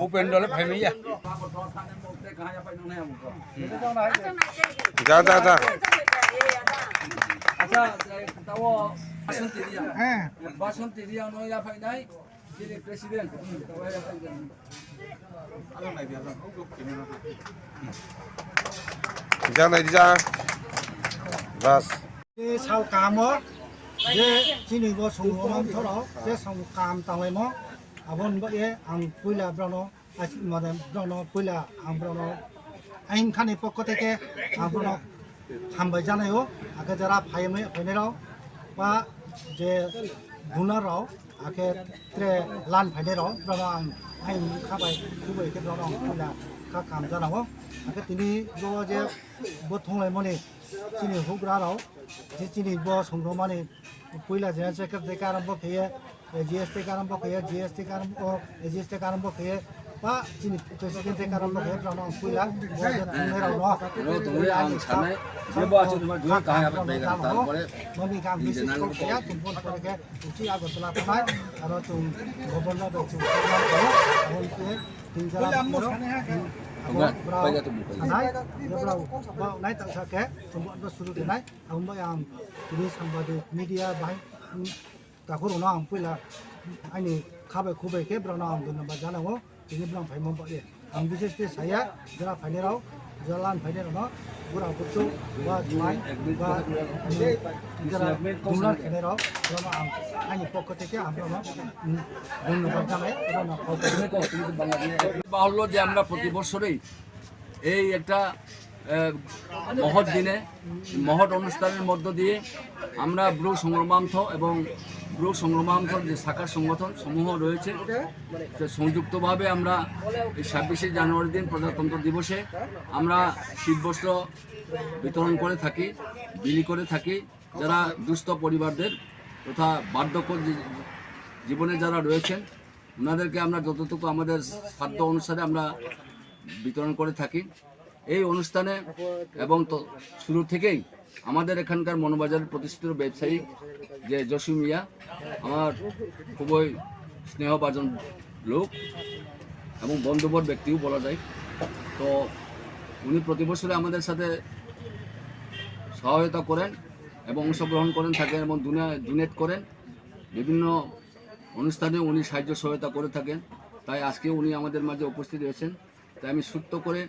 উপেন্দ্রলে ফাইমিয়া যা যা যা আচ্ছা তাও বাসন্তী দিয়া হ্যাঁ বাসন্তী দিয়া নয়া ফাইনাই যিনি প্রেসিডেন্ট যা নাই যা বাস sau cam á, để chỉ nên có sùng ngon thôi đó, để sau cam tao này mà, abon vậy ang pui là brono, mà brono pui là ang brono, anh khăn này có thể cái ang brono, ham bây giờ này ó, cái giờ phải này đó, và J buna đó, cái tre lan phải này đó, brono anh khá vậy, cứ vậy cái brono pui là các cam giờ nào á, cái tí này do J bớt thong lại mà này, chỉ nên hút ra đó. जिनी बो संग्रो माने पहिला जे checkup दे आरंभ किए GST का आरंभ किए GST का आरंभ एजीएसटी का आरंभ किए बा जिनी प्रेसिडेंट दे आरंभ किए प्राणा पहिला बो जे तुमरा नो तुमरे आम छाने जे बो आछु तुम जुए कहां आप बेगा तारपरे मनी काम विशेष को किया तुम बोल करे के उची आगो तला पनाय और तुम गवर्नर दो तुम बोल के तीन चार पहिला तुम नाय जबरा बा नाय तक सके तुम बो शुरू दे नाय हम बा आम ini sampai media baik tak kurang orang pula ini kabar kubur ke berana am dengan baca nama ini berang faham apa ye am bisnis tu saya jala faham rau jalan faham rau berang betul wah jual wah jala dular faham rau berana am ini pokok ke am berana dengan baca nama berana pokok বাহুল্য যে আমরা প্রতি বছরই এই একটা মহৎ দিনে মহৎ অনুষ্ঠানের মধ্য দিয়ে আমরা ব্রু সংগ্রামার্থ এবং ব্রু সংগ্রামার্থর যে শাখা সংগঠন সমূহ রয়েছে সংযুক্তভাবে আমরা এই 26শে জানুয়ারি দিন প্রজাতন্ত্র দিবসে আমরা শীতবস্ত্র বিতরণ করে থাকি বিলি করে থাকি যারা দুস্থ পরিবারদের তথা বার্ধক্য জীবনে যারা রয়েছেন ওনাদেরকে আমরা যতটুকু আমাদের সাধ্য অনুসারে আমরা বিতরণ করে থাকি এই অনুষ্ঠানে এবং তো শুরু থেকেই আমাদের এখানকার মনোবাজারের প্রতিষ্ঠিত ব্যবসায়ী যে জসু মিয়া আমার খুবই স্নেহভাজন লোক এবং বন্ধুবর ব্যক্তিও বলা যায় তো উনি প্রতি বছরে আমাদের সাথে সহায়তা করেন এবং অংশগ্রহণ করেন থাকেন এবং ডোনেট করেন বিভিন্ন অনুষ্ঠানে উনি সাহায্য সহায়তা করে থাকেন তাই আজকে উনি আমাদের মাঝে উপস্থিত রয়েছেন তাই আমি সূত্র করে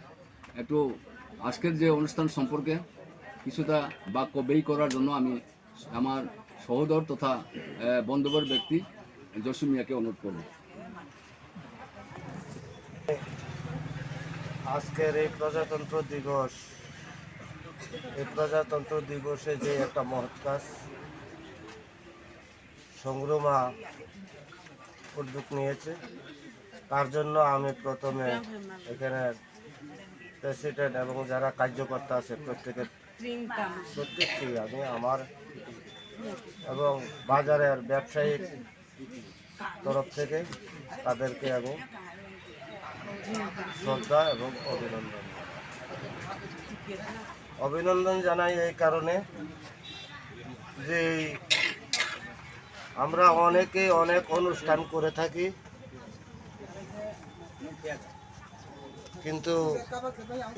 একটু আজকের যে অনুষ্ঠান সম্পর্কে কিছুটা বাক্য ব্যয় করার জন্য আমি আমার সহোদর তথা বন্ধুবর ব্যক্তি জসু মিয়াকে অনুরোধ করব আজকের এই প্রজাতন্ত্র দিবসে যে একটা মহৎ কাজ সংগ্রামা উদ্যোগ নিয়েছে তার জন্য আমি প্রথমে এখানে প্রেসিডেন্ট এবং যারা কার্যকর্তা আছে প্রত্যেকটি আমি আমার এবং বাজারের ব্যবসায়িক তরফ থেকে তাদেরকে আমি শ্রদ্ধা এবং অভিনন্দন জানাই এই কারণে যে আমরা অনেকে অনেক অনুষ্ঠান করে থাকি কিন্তু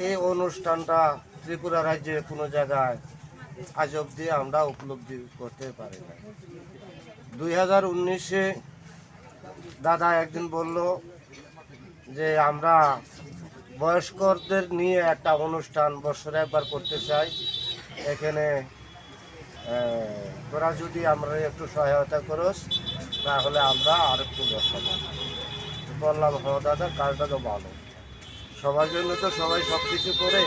এই অনুষ্ঠানটা ত্রিপুরা রাজ্যে কোনো জায়গায় আজ অবধি আমরা উপলব্ধি করতে পারি না 2019-এ দাদা একদিন বলল যে আমরা বয়স্কদের নিয়ে একটা অনুষ্ঠান বছরে একবার করতে চাই এখানে তোরা যদি আমরা একটু সহায়তা করস তাহলে আমরা আর একটু বসাবো বললাম হ্যাঁ দাদা কাজটা তো ভালো সবার জন্য তো সবাই সব কিছু করে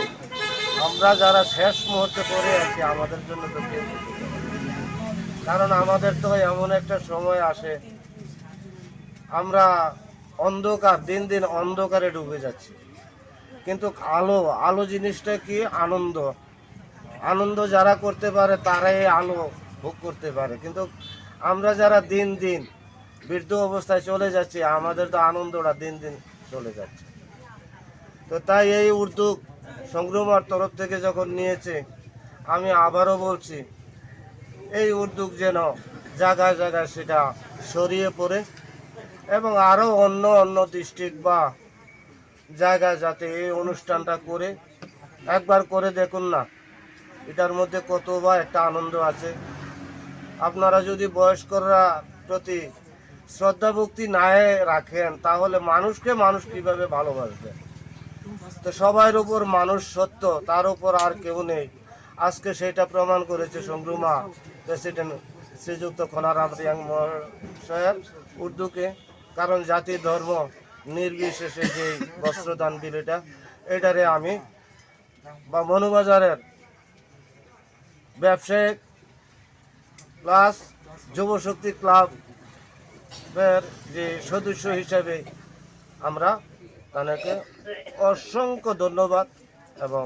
আমরা যারা শেষ মুহূর্তে করে আছি আমাদের জন্য তো কেউ কিছু করে কারণ আমাদের তো এমন একটা সময় আসে আমরা অন্ধকার দিন দিন অন্ধকারে ডুবে যাচ্ছি কিন্তু আলো জিনিসটা কি আনন্দ যারা করতে পারে তারাই আলো ভোগ করতে পারে কিন্তু আমরা যারা দিন দিন বৃদ্ধ অবস্থায় চলে যাচ্ছি আমাদের তো আনন্দটা দিন দিন চলে যাচ্ছে তো তাই এই উদ্যোগ সংগ্রামের তরফ থেকে যখন নিয়েছে আমি আবারও বলছি এই উদ্যোগ যেন জায়গায় জায়গায় সেটা ছড়িয়ে পড়ে এবং আরও অন্য ডিস্ট্রিক্ট বা জায়গায় যাতে এই অনুষ্ঠানটা করে একবার করে দেখুন না, এটার মধ্যে কত বা একটা আনন্দ আছে। আপনারা যদি বয়স্করা প্রতি শ্রদ্ধা ভক্তি না রাখেন তাহলে মানুষকে মানুষ কিভাবে ভালোবাসবে? তো সবার উপর মানুষ সত্য, তার উপর আর কেউ নেই। আজকে সেটা প্রমাণ করেছে সংগ্রুমা প্রেসিডেন্ট শ্রীযুক্ত খনারাম রিয়াং মহাশয়ের উর্দুকে। কারণ জাতি ধর্ম নির্বিশেষে যে বস্ত্রদান বিলিটা, এটারে আমি বা মনুবাজারের ব্যবসায়িক প্লাস যুবশক্তি ক্লাবের যে সদস্য হিসাবে আমরা তাদেরকে অসংখ্য ধন্যবাদ, এবং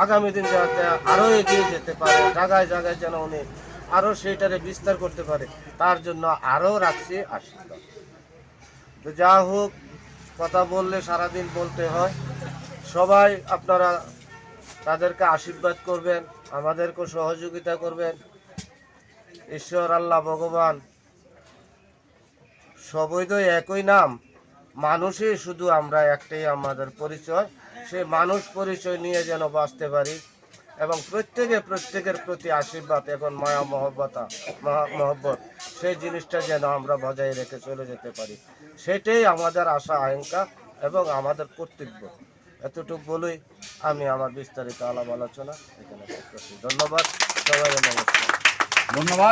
আগামী দিন যাতে আরও এগিয়ে যেতে পারে, জায়গায় জায়গায় যেন উনি আরও সেইটারে বিস্তার করতে পারে, তার জন্য আরও রাখছি আশীর্বাদ। তো যা হোক, কথা বললে সারাদিন বলতে হয়। সবাই আপনারা তাদেরকে আশীর্বাদ করবেন, আমাদেরকেও সহযোগিতা করবেন। ঈশ্বর আল্লাহ ভগবান সবই তো একই নাম, মানুষই শুধু আমরা একটাই আমাদের পরিচয়। সেই মানুষ পরিচয় নিয়ে যেন বাঁচতে পারি, এবং প্রত্যেকের প্রতি আশীর্বাদ এবং মায়া মহব্বত সেই জিনিসটা যেন আমরা বজায় রেখে চলে যেতে পারি, সেটাই আমাদের আশা আকাঙ্ক্ষা এবং আমাদের কর্তব্য। এতটুকু বলেই আমি আমার বিস্তারিত আলাপ আলোচনা এখানে শেষ করছি। ধন্যবাদ সবাই, নমস্কার। ধন্যবাদ।